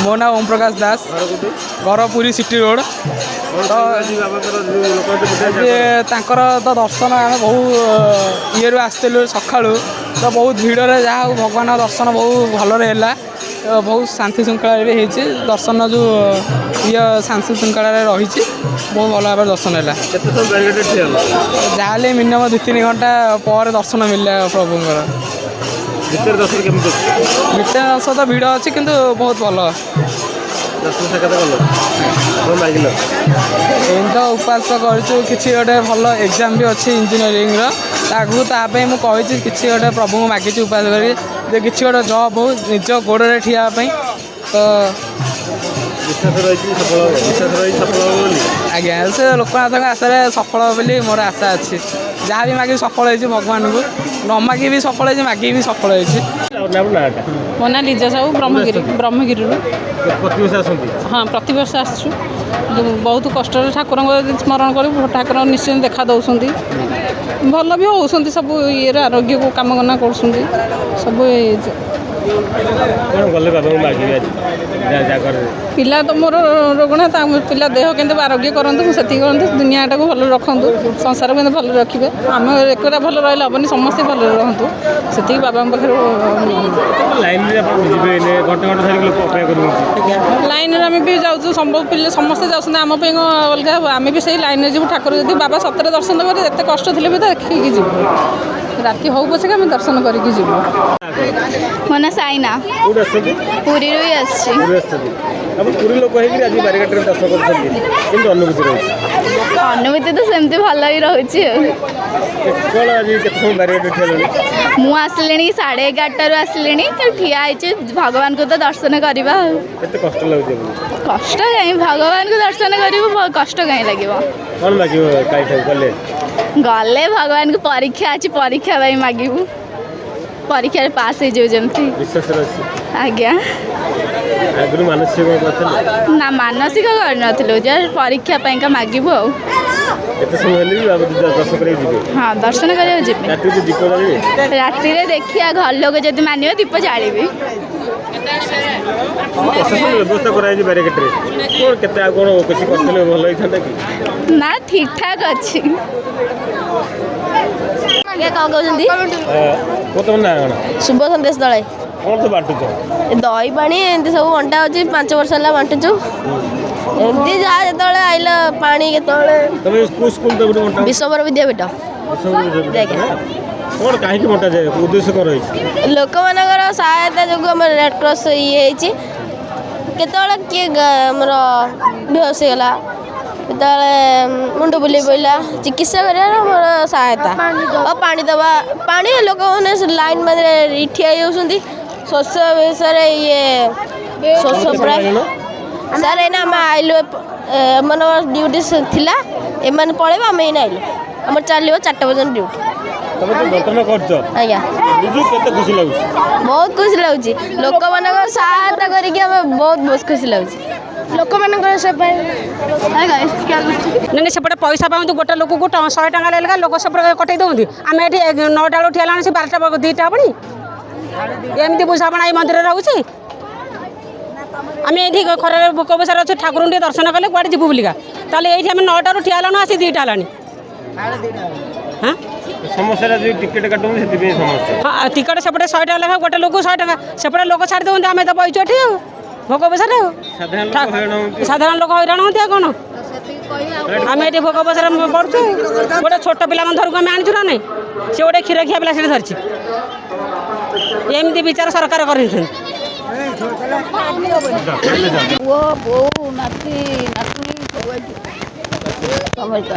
ମୋ ନାଁ ଓମ୍ ପ୍ରକାଶ ଦାସ, ଘର ପୁରୀ ସିଟି ରୋଡ଼। ତ ତାଙ୍କର ତ ଦର୍ଶନ ଆମେ ବହୁ ଇଏରୁ ଆସିଥିଲୁ ସକାଳୁ, ତ ବହୁତ ଭିଡ଼ରେ ଯାହା ହଉ ଭଗବାନଙ୍କ ଦର୍ଶନ ବହୁ ଭଲରେ ହେଲା। ବହୁତ ଶାନ୍ତି ଶୃଙ୍ଖଳାରେ ବି ହେଇଛି ଦର୍ଶନ, ଯେଉଁ ଶାନ୍ତି ଶୃଙ୍ଖଳାରେ ରହିଛି, ବହୁତ ଭଲ ଭାବରେ ଦର୍ଶନ ହେଲା। ଯାହାହେଲେ ମିନିମମ୍ 2-3 ଘଣ୍ଟା ପରେ ଦର୍ଶନ ମିଳିଲା ପ୍ରଭୁଙ୍କର। ଭିତରେ ଦର୍ଶନ କେମିତି ଅଛି? ଭିତରେ ଦର୍ଶନ ତ ଭିଡ଼ ଅଛି କିନ୍ତୁ ବହୁତ ଭଲ ଦର୍ଶନ ସାକ୍ଷାତ କଲ, କ'ଣ ମାଗିଲ? ଏମିତି ତ ଉପାସ କରିଛୁ, କିଛି ଗୋଟେ ଭଲ ଏକ୍ଜାମ୍ ବି ଅଛି ଇଞ୍ଜିନିୟରିଂର, ଆଗକୁ ତା ପାଇଁ ମୁଁ କହିଛି କିଛି ଗୋଟେ ପ୍ରଭୁଙ୍କୁ ମାଗିଛି ଉପାସ କରି ଯେ କିଛି ଗୋଟେ ଜବ୍ ହଉ, ନିଜ ଗୋଡ଼ରେ ଠିଆ ହେବା ପାଇଁ। ତ ବିଶ୍ୱାସ ରହିଛି ସଫଳ ହେବ, ବିଶ୍ୱାସ ରହିଛି ସଫଳ ହେବ ବୋଲି। ଆଜ୍ଞା, ସେ ଲୋକନାଥଙ୍କ ଆଶାରେ ସଫଳ ହେବ ବୋଲି ମୋର ଆଶା ଅଛି। ଯାହା ବି ମାଗି ସଫଳ ହେଇଛି ଭଗବାନଙ୍କୁ, ନ ମାଗି ବି ସଫଳ ହେଇଛି, ମାଗିକି ବି ସଫଳ ହେଇଛି। ମୋ ନାଁ ଲିଜା ସାହୁ, ବ୍ରହ୍ମଗିରିରୁ। ପ୍ରତିବର୍ଷ ଆସନ୍ତି? ହଁ, ପ୍ରତିବର୍ଷ ଆସୁଛୁ। ବହୁତ କଷ୍ଟରେ ଠାକୁରଙ୍କ ସ୍ମରଣ କରି ଠାକୁର ନିଶ୍ଚୟ ଦେଖା ଦେଉଛନ୍ତି। ଭଲ ବି ହେଉଛନ୍ତି, ସବୁ ଇଏରେ ଆରୋଗ୍ୟକୁ କାମନା କରୁଛନ୍ତି ସବୁ। କ'ଣ ଗଲେ ବାବାଙ୍କୁ ମାଗିବେ ଜାଗରରେ? ପିଲା ତ ମୋର ରୋଗଣା, ତା ପିଲା ଦେହ କେମିତି ଆରୋଗ୍ୟ କରନ୍ତୁ, ମୁଁ ସେତିକି କରନ୍ତୁ, ଦୁନିଆଟାକୁ ଭଲରେ ରଖନ୍ତୁ, ସଂସାରକୁ କେମିତି ଭଲରେ ରଖିବେ। ଆମେ ଏକଟା ଭଲ ରହିଲେ ହେବନି, ସମସ୍ତେ ଭଲରେ ରହନ୍ତୁ, ସେତିକି ବାବାଙ୍କ ପାଖରେ। ଲାଇନରେ ଆପଣ ଯିବେ, ଘଣ୍ଟା ଘଣ୍ଟା ଧରିକି ଲୋକ ଅପେକ୍ଷା କରୁଛନ୍ତି। ଲାଇନରେ ଆମେ ବି ଯାଉଛୁ, ପିଲା ସମସ୍ତେ ଯାଉଛନ୍ତି, ଆମ ପାଇଁ କ'ଣ ଅଲଗା ହେବ? ଆମେ ବି ସେଇ ଲାଇନରେ ଯିବୁ। ଠାକୁର ଯଦି ବାବା ସତରେ ଦର୍ଶନ ଦେବେ, ଏତେ କଷ୍ଟ ଥିଲେ ବି ତ ଦେଖିକି ଯିବୁ, ରାତି ହଉ ପଛକେ ଆମେ ଦର୍ଶନ କରିକି ଯିବୁ। ମୋ ନାଁ ସାଇନା, ପୁରୀରୁ ହିଁ ଆସିଛି। ଆପଣ ପୁରୀ ଲୋକ ହେଇକି ଆଜି ବାରିଘାଟରେ ଦର୍ଶନ କରୁଛନ୍ତି, କେମିତି ଅନୁଭୂତି ରହୁଛି? ଅନୁଭୂତି ତ ସେମିତି ଭଲ ହିଁ ରହୁଛି ଆଉ। କ'ଣ ଆଜି କେତେ ସମୟ ବାରିଘାଟରେ ଠିଆ ହେଲେଣି? ମୁଁ ଆସିଲିଣି 11:30ରୁ ଆସିଲିଣି, ତ ଠିଆ ହେଇଛି ଭଗବାନଙ୍କୁ ତ ଦର୍ଶନ କରିବା ଆଉ। କେତେ କଷ୍ଟ ଲାଗୁଛି ଆପଣଙ୍କୁ? କଷ୍ଟ କାହିଁ, ଭଗବାନଙ୍କୁ ଦର୍ଶନ କରିବୁ, କଷ୍ଟ କାହିଁ ଲାଗିବ? କ'ଣ ମାଗିବ କାଇଠାକୁ ଗଲେ? ଗଲେ ଭଗବାନଙ୍କୁ ପରୀକ୍ଷା ଅଛି, ପରୀକ୍ଷା ପାଇଁ ମାଗିବୁ, ପରୀକ୍ଷାରେ ପାସ୍ ହେଇଯିବୁ ଯେମିତି। ବିଶ୍ୱାସ ଅଛି? ଆଜ୍ଞା। ଆଗରୁ ମାନସିକ କରିଥିଲେ? ନା, ମାନସିକ କରିନଥିଲୁ, ଯେ ପରୀକ୍ଷା ପାଇଁକା ମାଗିବୁ ଆଉ। ଏତେ ସମୟ ହେଲେ ବି ଦର୍ଶନ କରିବାକୁ ଯିବେ? ହଁ, ଦର୍ଶନ କରିବାକୁ ଯିବି। ରାତିରେ ଦୀପ ଜାଳିବେ? ରାତିରେ ଦେଖିବା, ଘର ଲୋକ ଯଦି ମାନିବ ଦୀପ ଜାଳିବି। ବ୍ୟବସ୍ଥା କରାଯାଇଛି ବାରିଘାଟରେ, କ'ଣ କେତେ ଆଉ କ'ଣ କିଛି କରିଥିଲେ ଭଲ ହେଇଥାନ୍ତା କି? ନା, ଠିକ୍ ଠାକ୍ ଅଛି। କ'ଣ କହୁଛନ୍ତି? ତମ ନାଁ କ'ଣ? ଶୁଭ ସନ୍ଦେଶ ଦଳେ। କ'ଣ ତ ବାଣ୍ଟୁଛ? ଦହି ପାଣି ଏମିତି ସବୁ ବଣ୍ଟା ହେଉଛି, 5 ବର୍ଷ ହେଲା ବାଣ୍ଟୁଛୁ। ଏମିତି ଯାହା ଯେତେବେଳେ ଆଇଲ ପାଣି, କେତେବେଳେ ବିଶ୍ୱବର ବିଦ୍ୟାପୀଠ। କ'ଣ କାହିଁକି ବଣ୍ଟାଯାଏ, ଉଦ୍ଦେଶ୍ୟ କ'ଣ ରହିଛି? ଲୋକମାନଙ୍କର ସହାୟତା ଯୋଗୁଁ ଆମର ରେଡ୍ କ୍ରସ୍ ଇଏ ହେଇଛି। କେତେବେଳେ କିଏ ଆମର ବେହୋସ ହେଇଗଲା, କେତେବେଳେ ମୁଣ୍ଡ ବୁଲେଇ ପଡ଼ିଲା, ଚିକିତ୍ସା କରିବାର ଆମର ସହାୟତା। ଆଉ ପାଣି ଦେବା, ପାଣି ଲୋକମାନେ ଲାଇନ୍ ମାନେ ଠିଆ ହେଇଯାଉଛନ୍ତି। ଶୋଷ ବିଷୟରେ ଶୋଷ ପ୍ରାୟ ସାର୍, ଏଇନା ଆମେ ଆଇଲୁ, ଏମାନଙ୍କର ଡ୍ୟୁଟି ଥିଲା, ଏମାନେ ପଳେଇବେ, ଆମେ ଏଇନା ଆଇଲୁ, ଆମର ଚାଲିବ 4ଟା ପର୍ଯ୍ୟନ୍ତ ଡ୍ୟୁଟି। ଆଜ୍ଞା, କେତେ ଖୁସି ଲାଗୁଛି? ବହୁତ ଖୁସି ଲାଗୁଛି। ଲୋକମାନଙ୍କର ସହାୟତା କରିକି ଆମେ ବହୁତ ଖୁସି ଲାଗୁଛି। ଲୋକମାନଙ୍କର ସେପଟେ ପଇସା ପାଆନ୍ତୁ, ଗୋଟେ ଲୋକକୁ 100 ଟଙ୍କା ଲେଖା ଲୋକ ସେପଟେ କଟେଇ ଦେଉଛନ୍ତି। ଆମେ ଏଠି 9ଟା ବେଳକୁ ଠିଆ ହେଲାଣି, ସେ 12ଟା 2ଟା ହେବନି। ଏମିତି ବୁଝାମଣା ଏଇ ମନ୍ଦିରରେ ରହୁଛି। ଆମେ ଏଇଠି ଖରାରେ ଭୋକ ବସାରେ ଅଛୁ, ଠାକୁରଙ୍କୁ ଟିକେ ଦର୍ଶନ କଲେ କୁଆଡ଼େ ଯିବୁ ବୁଲିକା। ତାହେଲେ ଏଇଠି ଆମେ 9ଟାରୁ ଠିଆ ହେଲାଣି, ଆସି 2ଟା ହେଲାଣି। ହଁ, ସମସ୍ୟାଟା ଯେଉଁ ଟିକେଟ୍ କାଟୁଛନ୍ତି ସେଥିପାଇଁ ସମସ୍ୟା। ହଁ, ଟିକେଟ୍ ସେପଟେ 100 ଟଙ୍କା ଲେଖା, ଗୋଟେ ଲୋକକୁ 100 ଟଙ୍କା, ସେପଟେ ଲୋକ ଛାଡ଼ି ଦେଉଛନ୍ତି। ଆମେ ତ ବଇଛୁ ଏଠି ଆଉ ଭୋକ ବସାରେ ଆଉ। ସାଧାରଣ ଲୋକ ହଇରାଣ ହୁଅନ୍ତି ଆଉ କ'ଣ? ଆମେ ଏଠି ଭୋକ ବସାରେ ପଡ଼ୁଛୁ। ଗୋଟେ ଛୋଟ ପିଲାମାନେ ଧରକୁ ଆମେ ଆଣିଛୁ ନା ନାହିଁ? ସେ ଗୋଟେ କ୍ଷୀର ଖିଆ ପିଲା ସେଠି ଧରିଛି। ଏମିତି ବିଚାର ସରକାର କରିଛନ୍ତି। ପୁଅ, ବୋଉ, ନାତି, ନାତୁଣୀ ସମସ୍ତେ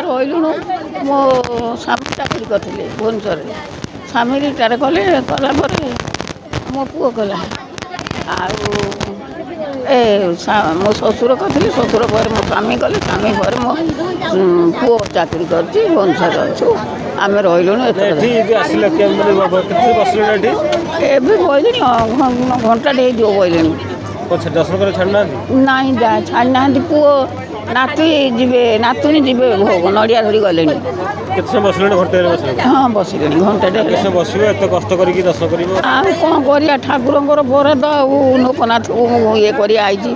ରହିଲୁଣୁ। ମୋ ସ୍ୱାମୀ ଚାକିରି କରିଥିଲେ ଭୁବନେଶ୍ୱରରେ, ସ୍ୱାମୀ ରିଟାୟାର କଲା ପରେ ମୋ ପୁଅ କଲା। ଆଉ ମୋ ଶ୍ୱଶୁର କରିଥିଲେ, ଶ୍ୱଶୁର ପରେ ମୋ ସ୍ୱାମୀ କଲେ, ସ୍ୱାମୀ ପରେ ମୋ ପୁଅ ଚାକିରି କରିଛି, ଭୁବନେଶ୍ୱରରେ ଅଛୁ। ଆମେ ରହିଲୁଣି। ଏବେ ବଇଲିଣି, ଘଣ୍ଟାଟେ ହେଇଯିବ ବଇଲିଣି। ଦର୍ଶନ କରି ଛାଡ଼ୁନାହାନ୍ତି? ନାହିଁ ଛାଡ଼ି ନାହାନ୍ତି। ପୁଅ ନାତି ଯିବେ, ନାତୁଣୀ ଯିବେ ଭୋଗ ନଡ଼ିଆ ଧରି ଗଲେଣି। କେତେ ସମୟ ବସିଲେଣି? ଘଣ୍ଟେ ହେଲେ ବସିଲେଣି? ହଁ ବସିଲେଣି ଘଣ୍ଟାଟେ କେତେ ହେଲେ। ସମୟ ବସିବ? ଏତେ କଷ୍ଟ କରିକି ଦର୍ଶନ କରିବ? ଆଉ କ'ଣ କରିବା, ଠାକୁରଙ୍କର ବରାଦ ଆଉ ଲୋକନାଥକୁ ମୁଁ ଇଏ କରି ଆଇଛି।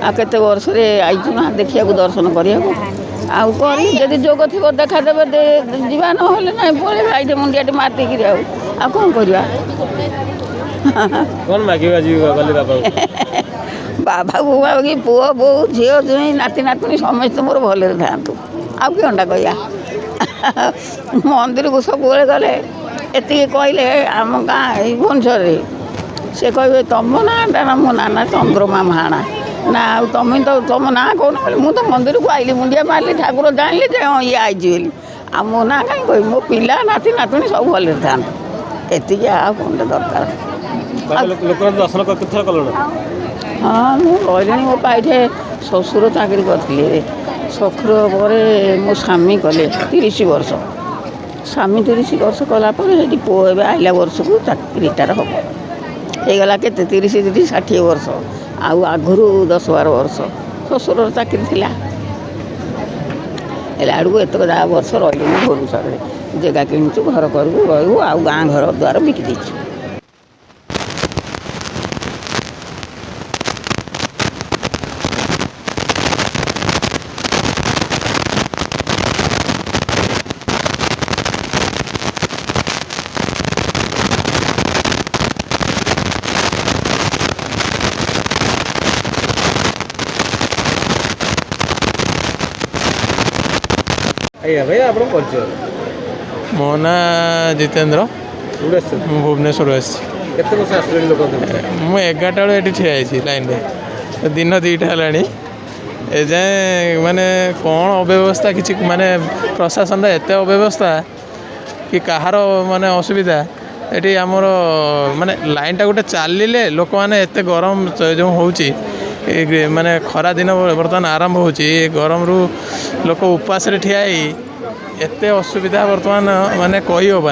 ଆଉ କେତେ ବର୍ଷରେ ଆଇଛୁ ନା ଦେଖିବାକୁ, ଦର୍ଶନ କରିବାକୁ। ଆଉ କରି ଯଦି ଯୋଗ ଥିବ ଦେଖାଦେବେ, ଯିବା ନହେଲେ ନାହିଁ ପଳେଇବା ଏଇଠି ମୁଣ୍ଡିଆଟେ ମାରିଦେଇକିରି। ଆଉ କ'ଣ କରିବା? କ'ଣ ମାଗିବ ଆଜି ଗଲେ ବାବାଙ୍କୁ? ବାବାକୁ କି ପୁଅ ବୋଉ ଝିଅ ଜୁଇଁ ନାତି ନାତୁଣୀ ସମସ୍ତେ ମୋର ଭଲରେ ଥାଆନ୍ତୁ। ଆଉ କି ଅଣ୍ଡା କହିବା? ମନ୍ଦିରକୁ ସବୁବେଳେ ଗଲେ ଏତିକି କହିଲେ, ଆମ ଗାଁ ଏଇ ଭୁବନେଶ୍ୱରରେ ସେ କହିବେ ତମ ନାଁଟା ନା ମୋ ନାଁ ଚନ୍ଦ୍ରମା ମାହାଣା। ନା ଆଉ ତମ ନାଁ କହୁନ? ମୁଁ ତ ମନ୍ଦିରକୁ ଆଇଲି, ମୁଣ୍ଡିଆ ମାରିଲି, ଠାକୁର ଜାଣିଲି ଯେ ହଁ ଇଏ ଆଇଛି ବୋଲି। ଆଉ ମୋ ନାଁ କାହିଁ କହିବି? ମୋ ପିଲା ନାତି ନାତୁଣୀ ସବୁ ଭଲରେ ଥାଆନ୍ତୁ, ଏତିକି। ଆଉ କ'ଣଟା ଦରକାର? ଲୋକଙ୍କ ଦର୍ଶନ କେତେଥର କଲଣି? ହଁ ମୁଁ ରହିଲିଣି। ମୋ ପାଇଠେ ଶ୍ୱଶୁର ଚାକିରି କରିଥିଲେ, ଶ୍ୱଶୁର ପରେ ମୋ ସ୍ୱାମୀ କଲେ 30 ବର୍ଷ। ସ୍ୱାମୀ 30 ବର୍ଷ କଲା ପରେ ସେଠି ପୁଅ ଏବେ ଆଇଲା ବର୍ଷକୁ ରିଟାୟାର ହେବ। ହେଇଗଲା କେତେ 30 60 ବର୍ଷ। ଆଉ ଆଗରୁ 10-12 ବର୍ଷ ଶ୍ୱଶୁରର ଚାକିରି ଥିଲା। ହେଲା ଆଡ଼କୁ ଏତକ ଯାହା ବର୍ଷ ରହିଲୁଣି ଭୁବନେଶ୍ୱରରେ। ଜାଗା କିଣିଛୁ, ଘର କରିବୁ, ରହିବୁ। ଆଉ ଗାଁ ଘର ଦ୍ୱାର ବିକି ଦେଇଛୁ। ଆଜ୍ଞା ଭାଇ, ଆପଣଙ୍କ ପରିଚୟ? ମୋ ନାଁ ଜିତେନ୍ଦ୍ର। କୋଉଠି ଆସିଛନ୍ତି? ମୁଁ ଭୁବନେଶ୍ୱରରୁ ଆସିଛି। କେତେ ବର୍ଷ ଆସିଲେଣି ଲୋକ? ମୁଁ 11ଟା ବେଳୁ ଏଠି ଠିଆ ହେଇଛି ଲାଇନ୍ରେ, ଦିନ 2ଟା ହେଲାଣି। ଏଯାଏଁ ମାନେ କ'ଣ ଅବ୍ୟବସ୍ଥା, କିଛି ମାନେ ପ୍ରଶାସନର ଏତେ ଅବ୍ୟବସ୍ଥା କି କାହାର ମାନେ ଅସୁବିଧା। ଏଠି ଆମର ମାନେ ଲାଇନ୍ଟା ଗୋଟେ ଚାଲିଲେ ଲୋକମାନେ ଏତେ ଗରମ ଯେଉଁ ହେଉଛି, ମାନେ ଖରା ଦିନ ବର୍ତ୍ତମାନ ଆରମ୍ଭ ହେଉଛି, ଏ ଗରମରୁ ଲୋକ ଉପାସରେ ଠିଆ ହେଇ ଏତେ ଅସୁବିଧା ବର୍ତ୍ତମାନ ମାନେ କହିହେବ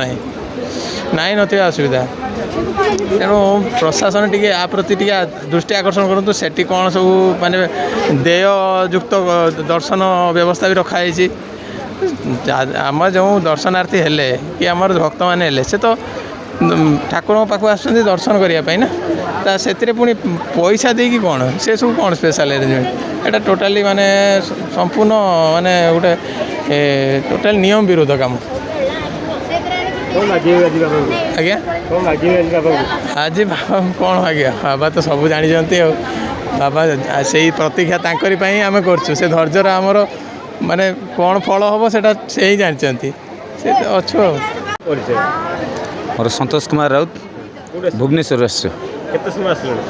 ନାହିଁ ନଥିବା ଅସୁବିଧା। ତେଣୁ ପ୍ରଶାସନ ଟିକେ ଆ ପ୍ରତି ଟିକେ ଦୃଷ୍ଟି ଆକର୍ଷଣ କରନ୍ତୁ। ସେଠି କ'ଣ ସବୁ ମାନେ ଦେୟଯୁକ୍ତ ଦର୍ଶନ ବ୍ୟବସ୍ଥା ବି ରଖାଯାଇଛି। ଆମର ଯେଉଁ ଦର୍ଶନାର୍ଥୀ ହେଲେ କି ଆମର ଭକ୍ତମାନେ ହେଲେ, ସେ ତ ଠାକୁରଙ୍କ ପାଖକୁ ଆସୁଛନ୍ତି ଦର୍ଶନ କରିବା ପାଇଁ ନା, ତା ସେଥିରେ ପୁଣି ପଇସା ଦେଇକି କ'ଣ, ସେସବୁ କ'ଣ ସ୍ପେଶାଲ୍ ଆରେଞ୍ଜମେଣ୍ଟ? ଏଇଟା ଟୋଟାଲି ମାନେ ସମ୍ପୂର୍ଣ୍ଣ ମାନେ ଗୋଟେ ଟୋଟାଲି ନିୟମ ବିରୋଧ କାମ। ଆଜ୍ଞା, ଆଜି ବାବାଙ୍କୁ କ'ଣ ମାଗିବା? ବାବା ତ ସବୁ ଜାଣିଛନ୍ତି। ଆଉ ବାବା ସେଇ ପ୍ରତୀକ୍ଷା ତାଙ୍କରି ପାଇଁ ଆମେ କରୁଛୁ। ସେ ଧୈର୍ଯ୍ୟର ଆମର ମାନେ କ'ଣ ଫଳ ହେବ ସେଟା ସେ ହିଁ ଜାଣିଛନ୍ତି। ସେ ଅଛୁ ଆଉ। ମୋର ସନ୍ତୋଷ କୁମାର ରାଉତ, ଭୁବନେଶ୍ୱରରୁ ଆସିଛୁ। କେତେ ସମୟ ଆସିଲେଣି?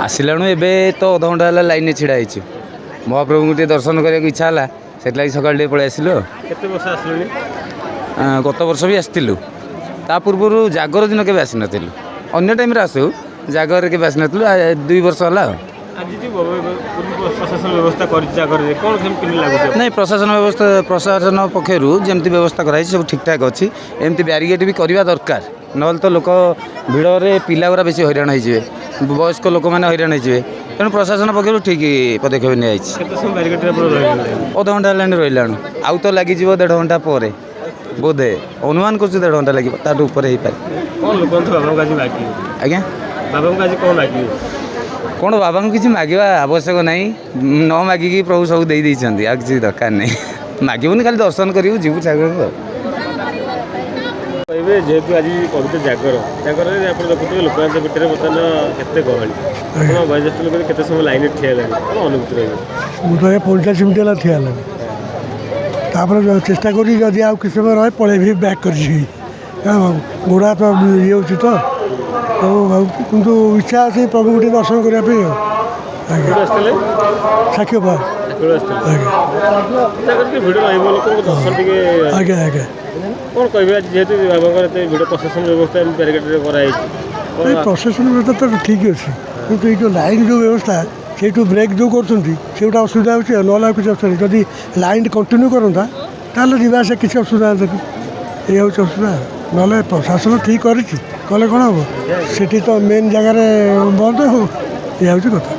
ଆସିଲାଣୁ ଏବେ ତ ଅଧଘଣ୍ଟା ହେଲା ଲାଇନ୍ରେ ଛିଡ଼ା ହେଇଛୁ। ମହାପ୍ରଭୁଙ୍କୁ ଟିକେ ଦର୍ଶନ କରିବାକୁ ଇଚ୍ଛା ହେଲା, ସେଥିଲାଗି ସକାଳୁ ଟିକେ ପଳେଇ ଆସିଲୁ। କେତେ ବର୍ଷ ଆସିଲେଣି? ଗତ ବର୍ଷ ବି ଆସିଥିଲୁ। ତା ପୂର୍ବରୁ ଜାଗର ଦିନ କେବେ ଆସିନଥିଲୁ। ଅନ୍ୟ ଟାଇମ୍ରେ ଆସୁ, ଜାଗରରେ କେବେ ଆସିନଥିଲୁ। 2 ବର୍ଷ ହେଲା ଆଉ। ଆଜି ଯେଉଁ ପ୍ରଶାସନ ବ୍ୟବସ୍ଥା କରିଛି ଜାଗରରେ, କ'ଣ କେମିତି ଲାଗୁଛି? ନାଇଁ, ପ୍ରଶାସନ ପକ୍ଷରୁ ଯେମିତି ବ୍ୟବସ୍ଥା କରାଯାଇଛି ସବୁ ଠିକ୍ଠାକ୍ ଅଛି। ଏମିତି ବ୍ୟାରିକେଡ଼ ବି କରିବା ଦରକାର, ନହେଲେ ତ ଲୋକ ଭିଡ଼ରେ ପିଲାଗୁଡ଼ା ବେଶୀ ହଇରାଣ ହେଇଯିବେ, ବୟସ୍କ ଲୋକମାନେ ହଇରାଣ ହେଇଯିବେ। ତେଣୁ ପ୍ରଶାସନ ପକ୍ଷରୁ ଠିକ୍ ପଦକ୍ଷେପ ନିଆଯାଇଛି। କେତେ ସମୟ ବ୍ୟାରିକେଡ୍ ରହିଲେଣି? ଅଧଘଣ୍ଟା ହେଲାଣି ରହିଲାଣି। ଆଉ ତ ଲାଗିଯିବ 1.5 ଘଣ୍ଟା ପରେ, ବୋଧେ ଅନୁମାନ କରୁଛୁ 1.5 ଘଣ୍ଟା ଲାଗିବ, ତାଠୁ ଉପରେ ହେଇପାରେ। କ'ଣ ଲୋକଙ୍କୁ ବାବାଙ୍କୁ ଆଜି ମାଗିବେ? ଆଜ୍ଞା, ବାବାଙ୍କୁ ଆଜି କ'ଣ ମାଗିବେ? କ'ଣ ବାବାଙ୍କୁ କିଛି ମାଗିବା ଆବଶ୍ୟକ ନାହିଁ। ନ ମାଗିକି ପ୍ରଭୁ ସବୁ ଦେଇଛନ୍ତି, ଆଉ କିଛି ଦରକାର ନାହିଁ। ମାଗିବୁନି, ଖାଲି ଦର୍ଶନ କରିବୁ, ଯିବୁ ଠାକୁରଙ୍କୁ ଆଉ। କହିବେ ଯେହେତୁ ଆଜି ପବିତ୍ର ଜାଗରରେ ଆପଣ ଦେଖୁଥିବେ ଲୋକମାନଙ୍କ ଭିତରେ ବର୍ତ୍ତମାନ କେତେ ଗହଳି। ଆପଣ ବୟୋଜ୍ୟେଷ୍ଠ ଲୋକ କେତେ ସମୟ ଲାଇନ୍ରେ ଠିଆ ହେଲାଣି, କ'ଣ ଅନୁଭୂତି ରହିବ? ମୁଁ ତ 45 ମିନିଟ୍ ହେଲା ଠିଆ ହେଲାଣି। ତାପରେ ଚେଷ୍ଟା କରୁଛି ଯଦି ଆଉ କିଛି ସମୟ ରହେ ପଳେଇବି, ବ୍ୟାକ୍ କରିଯିବି। ଗୋଡ଼ ହାତ ଇଏ ହେଉଛି ତ, କିନ୍ତୁ ଇଚ୍ଛା ଅଛି ପ୍ରଭୁଙ୍କୁ ଟିକେ ଦର୍ଶନ କରିବା ପାଇଁ ଆଉ। ଆଜ୍ଞା, ଆସିଥିଲେ ସାକ୍ଷୀ ବା ଭିଡ଼ ରହିବ, ଲୋକଙ୍କ ଦର୍ଶନ ଟିକେ। ଆଜ୍ଞା ଆଜ୍ଞା। କ'ଣ କହିବେ ଆଜି ଯେହେତୁ ବାବାଙ୍କର ଏତେ ଭିଡ଼, ପ୍ରଶାସନ ବ୍ୟବସ୍ଥା ବ୍ୟାରିକେଡ୍ରେ କରାଯାଇଛି? ପ୍ରଶାସନ ବ୍ୟବସ୍ଥା ତ ଠିକ୍ ଅଛି, କିନ୍ତୁ ଏଇ ଯେଉଁ ଲାଇନ୍ ଯେଉଁ ବ୍ୟବସ୍ଥା, ସେଇଠୁ ବ୍ରେକ୍ ଯେଉଁ କରୁଛନ୍ତି ସେଇଟା ଅସୁବିଧା ହେଉଛି। ଆଉ ନହେଲେ ଆଉ କିଛି ଅସୁବିଧା ନାହିଁ। ଯଦି ଲାଇନ୍ କଣ୍ଟିନ୍ୟୁ କରନ୍ତା ତାହେଲେ ଯିବା ଆସିବା କିଛି ଅସୁବିଧା ହେଉନି। ଏଇ ହେଉଛି ଅସୁବିଧା। ନହେଲେ ପ୍ରଶାସନ ଠିକ୍ କରିଛି, କଲେ କ'ଣ ହେବ? ସେଠି ତ ମେନ୍ ଜାଗାରେ ବନ୍ଦ, ଏଇ ହେଉଛି କଥା।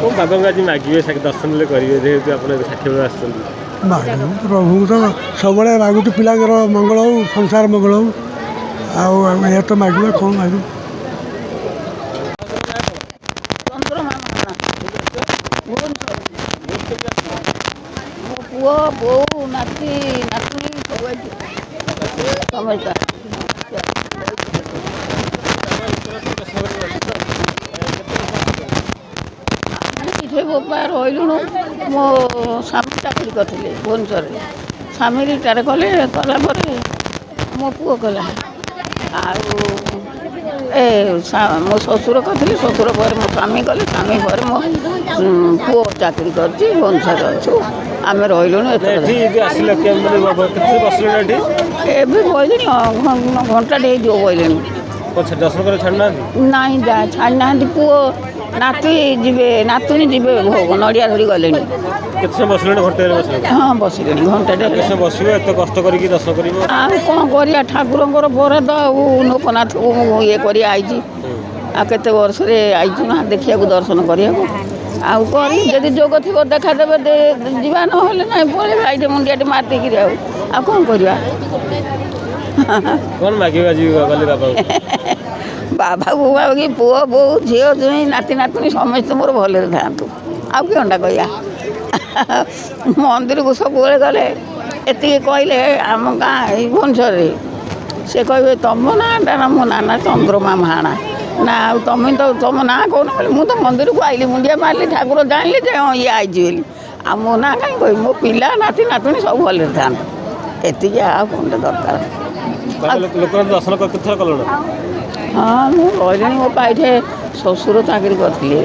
କେଉଁ ବାବାଙ୍କୁ ଆଜି ମାଗିବେ ଦର୍ଶନ କରିବେ ଯେହେତୁ ଆପଣ 60 ବେଳ ଆସୁଛନ୍ତି? ମାଗୁ ପ୍ରଭୁଙ୍କୁ ତ ସବୁବେଳେ ମାଗୁଛୁ ପିଲାଙ୍କର ମଙ୍ଗଳ ହଉ ସଂସାର ମଙ୍ଗଳ ହଉ ଆଉ ଆମେ ଏହା ତ ମାଗିବା କ'ଣ ମାଗୁ। ମୋ ପୁଅ ବୋଉ ନାତି ନାତୁଣୀ ସବୁ ଏଠି ସମସ୍ତେ ବୋପା ରହିଲୁଣୁ। ମୋ ସ୍ୱାମୀ ଚାକିରି କରିଥିଲେ ଭୁବନେଶ୍ୱରରେ, ସ୍ୱାମୀ ରିଟାୟାର କଲା ପରେ ମୋ ପୁଅ କଲା। ଆଉ ମୋ ଶ୍ୱଶୁର କରିଥିଲେ, ଶ୍ୱଶୁର ପରେ ମୋ ସ୍ୱାମୀ କଲେ, ସ୍ୱାମୀ ପରେ ମୋ ପୁଅ ଚାକିରି କରିଛି ଭୁବନେଶ୍ୱରରେ ଅଛୁ। ଆମେ ରହିଲୁଣୁ ଏବେ ବଇଲେଣି ଘଣ୍ଟାଟେ ହେଇଯିବ ବଇଲେଣି। ଦର୍ଶନ କରି ଛାଡ଼ୁନାହାନ୍ତି? ନାଇଁ ଛାଡ଼ିନାହାନ୍ତି। ପୁଅ ନାତି ଯିବେ, ନାତୁଣୀ ଯିବେ ଭୋଗ ନଡ଼ିଆ ଧରି ଗଲେଣି। କେତେ ସମୟ ବସିଲେଣି? ଘଣ୍ଟେ ବସିଲେଣି? ହଁ ବସିଲେଣି ଘଣ୍ଟାଟେ। ବସିବ ଏତେ କଷ୍ଟ କରିକି ଦର୍ଶନ କରିବ ଆଉ କ'ଣ କରିବା, ଠାକୁରଙ୍କର ବରାଦ ଆଉ ଲୋକନାଥକୁ ମୁଁ ଇଏ କରି ଆଇଛି। ଆଉ କେତେ ବର୍ଷରେ ଆଇଛୁ ନା ଦେଖିବାକୁ ଦର୍ଶନ କରିବାକୁ। ଆଉ କରି ଯଦି ଯୋଗ ଥିବ ଦେଖାଦେବେ ଯିବା, ନହେଲେ ନାହିଁ ପଳେଇବା ଏଇଠି ମୁଣ୍ଡିଆଟେ ମାରିଦେଇକିରି। ଆଉ କ'ଣ କରିବା? କ'ଣ ମାଗିବ ଆଜି ଗଲେ ବାବାଙ୍କୁ? ବାବାକୁ କି ପୁଅ ବୋଉ ଝିଅ ଜୁଇଁ ନାତି ନାତୁଣୀ ସମସ୍ତେ ମୋର ଭଲରେ ଥାଆନ୍ତୁ। ଆଉ କି ଅଣ୍ଡା କହିବା। ମନ୍ଦିରକୁ ସବୁବେଳେ ଗଲେ ଏତିକି କହିଲେ, ଆମ ଗାଁ ଏଇ ଭୁବନେଶ୍ୱରରେ ସେ କହିବେ ତମ ନାଁଟା ନା ମୋ ନାଁ ଚନ୍ଦ୍ରମା ମହାଣା। ନା ଆଉ ତମେ ତ ତମ ନାଁ କହୁନ ବୋଲି ମୁଁ ତ ମନ୍ଦିରକୁ ଆଇଲି, ମୁଣ୍ଡିଆ ମାରିଲି, ଠାକୁର ଜାଣିଲେ ଯେ ହଁ ଇଏ ଆଇଛି ବୋଲି। ଆଉ ମୋ ନାଁ କାହିଁ କହିବି? ମୋ ପିଲା ନାତି ନାତୁଣୀ ସବୁ ଭଲରେ ଥାଆନ୍ତୁ, ଏତିକି। ଆଉ କ'ଣଟା ଦରକାର? ଲୋକଙ୍କୁ ଦର୍ଶନ କେତେଥର କଲଣି? ହଁ ମୁଁ ରହିଲିଣି। ମୋ ପାଇଠେ ଶ୍ୱଶୁର ଚାକିରି କରିଥିଲେ,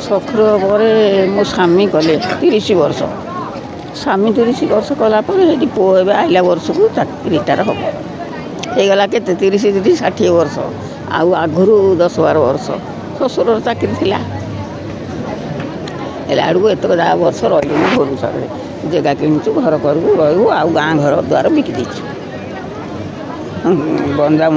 ଶ୍ୱଶୁର ପରେ ମୋ ସ୍ୱାମୀ କଲେ 30 ବର୍ଷ। ସ୍ୱାମୀ 30 ବର୍ଷ କଲା ପରେ ସେଠି ପୁଅ ଏବେ ଆଇଲା ବର୍ଷକୁ ରିଟାୟାର ହେବ। ହେଇଗଲା କେତେ 30 60 ବର୍ଷ। ଆଉ ଆଗରୁ 10-12 ବର୍ଷ ଶ୍ୱଶୁରର ଚାକିରି ଥିଲା। ହେଲେ ଆଡ଼କୁ ଏତକ ଯାହା ବର୍ଷ ରହିଲୁଣି ଭୁବନେଶ୍ୱରରେ। ଜାଗା କିଣିଛୁ, ଘର କରିବୁ, ରହିବୁ। ଆଉ ଗାଁ ଘର ଦ୍ୱାର ବିକି ଦେଇଛୁ। ଗଞ୍ଜାମ